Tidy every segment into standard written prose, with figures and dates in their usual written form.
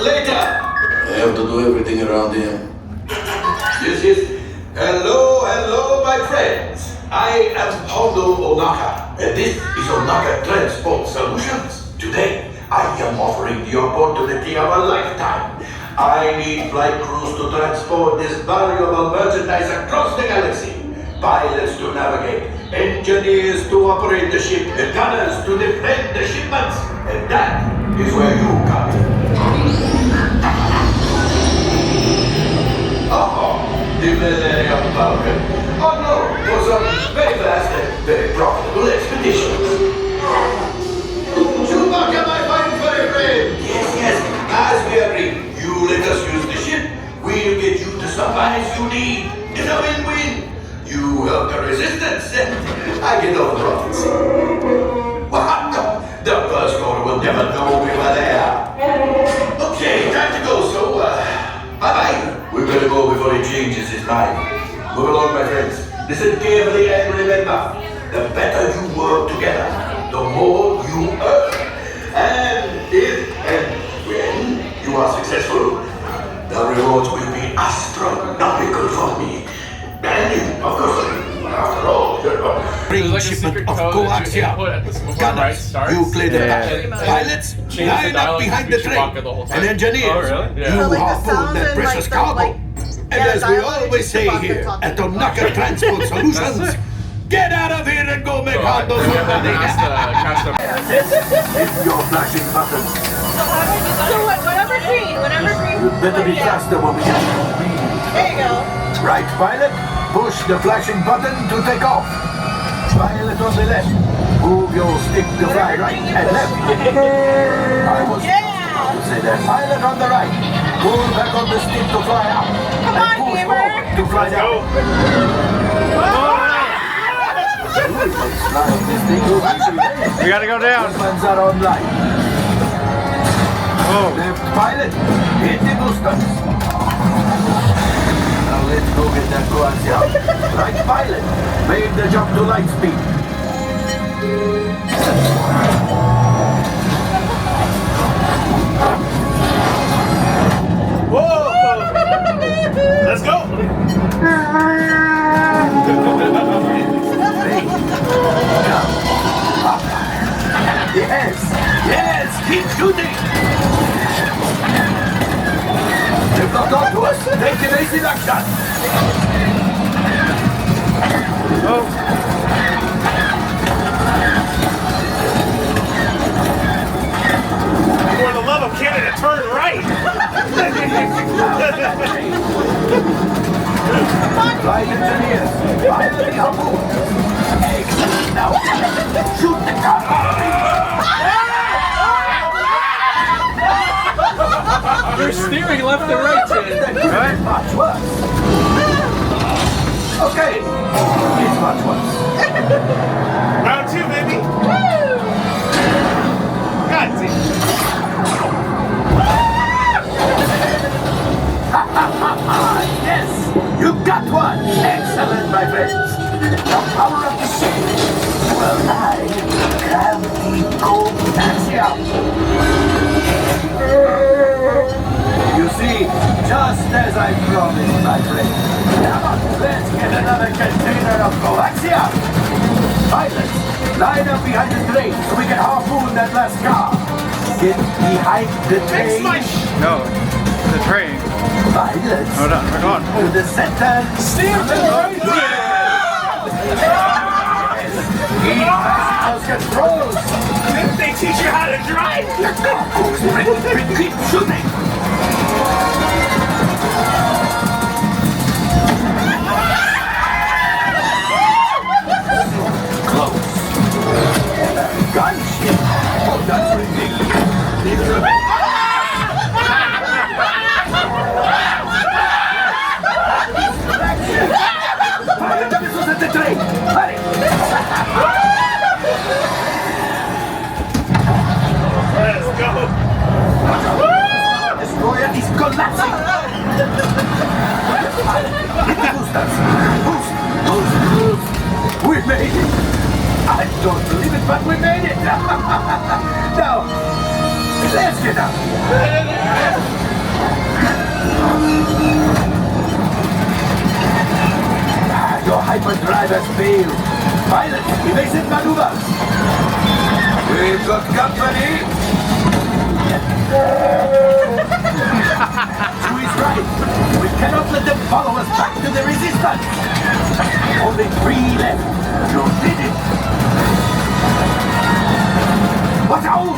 Later. I have to do everything around here. Yes. Hello, my friends. I am Hondo Onaka, and this is Onaka Transport Solutions. Today, I am offering the opportunity of a lifetime. I need flight crews to transport this valuable merchandise across the galaxy. Pilots to navigate, engineers to operate the ship, and gunners to defend the shipments. And that is where you come in. The Millenium Falcon. On loan for some very fast and very profitable expeditions. Chewbacca, my fine furry friend! Yes, as we agreed, you let us use the ship, we'll get you the supplies you need. It's a win-win. You help the resistance, and I get all the profits. What? The First Order will never know we were there. Okay, time to go, so, bye-bye. We better go before he changes his mind. Move along, my friends. Listen carefully and remember, the better you work together, the more you earn. And if and when you are successful, the rewards will be astronomical for me. And of course, after all, bring shipment of coaxium. Gunners, you play the part. Pilots, line up behind the train. And engineers, you harpoon that precious cargo. And as we always say here at Onaka Transport Solutions, get out of here and go make Hondo some money. Hit your flashing buttons. So whatever green. You better be faster when we get green. There you go. Right, pilot, push the flashing button to take off. Pilot on the left, move your stick to fly right and left. I was about to say that. Pilot on the right, pull back on the stick to fly out. Come on, gamer. To fly down. We gotta go down. Ones are online. Oh. Left pilot, hit the boosters. Now let's go get that coaxium. Right pilot, make the jump to light speed. Whoa! Let's go! Yes, keep shooting. They've locked on to us. Take evasive action. Oh. For the love of Canada, turn right! Flight engineers, fire the harpoon. Excellent. Now, shoot the car. You're steering left and right, Ted. Right? Much worse. Okay, it's much worse. Round two, baby. God damn. Yes, you got one. Excellent, my friends. The power of the ship. Well, I have the coaxium. You see, just as I promised, my friend. Come on, let's get another container of coaxium. Pilots, line up behind the train so we can harpoon that last car. Get behind the train. No, the train. Pilots. Hold on, we're going. To the center. Steer to the right. Keep those controls. Didn't they teach you how to drive? Keep shooting. Close. Gunship. Oh, that's ridiculous. Missiles at the train. Hurry. Let's go. Destroyer is collapsing. Boost. We made it. I don't believe it, but we made it. Now, let's get out. Our drive has failed. Pilot, evasive maneuvers. We've got company. Chewie's right. We cannot let them follow us back to the resistance. Only 3 left. You did it. Watch out!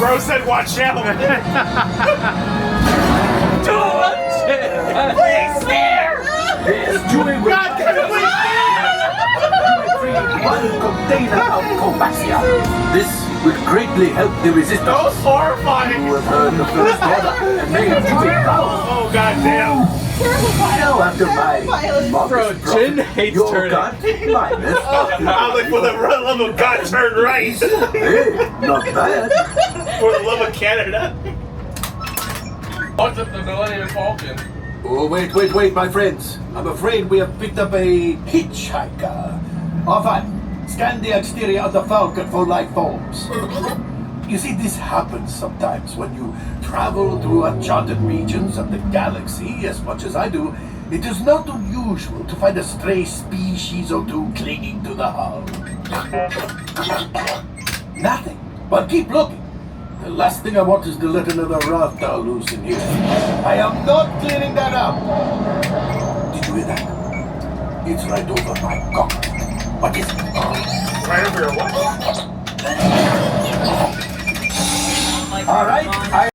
Bro said, watch out. Please, there. Yes, Chewie will one container of Covaxia. This will greatly help the resistance. That was horrifying. You have heard the first order and made Chewie proud. Oh, goddamn. Now after my Bro, Jin hates your turning. gun minus. I'm like, for the love of God, turn right. Hey, not bad. For the love of Canada. What's up the Millenium Falcon? Oh, wait, my friends. I'm afraid we have picked up a hitchhiker. Off-on, scan the exterior of the Falcon for life forms. You see, this happens sometimes when you travel through uncharted regions of the galaxy as much as I do. It is not unusual to find a stray species or two clinging to the hull. Nothing, but keep looking. The last thing I want is to let another raptor loose in here. I am not cleaning that up. Did you hear that? It's right over my cockpit. What is it? Right over your what? All right, I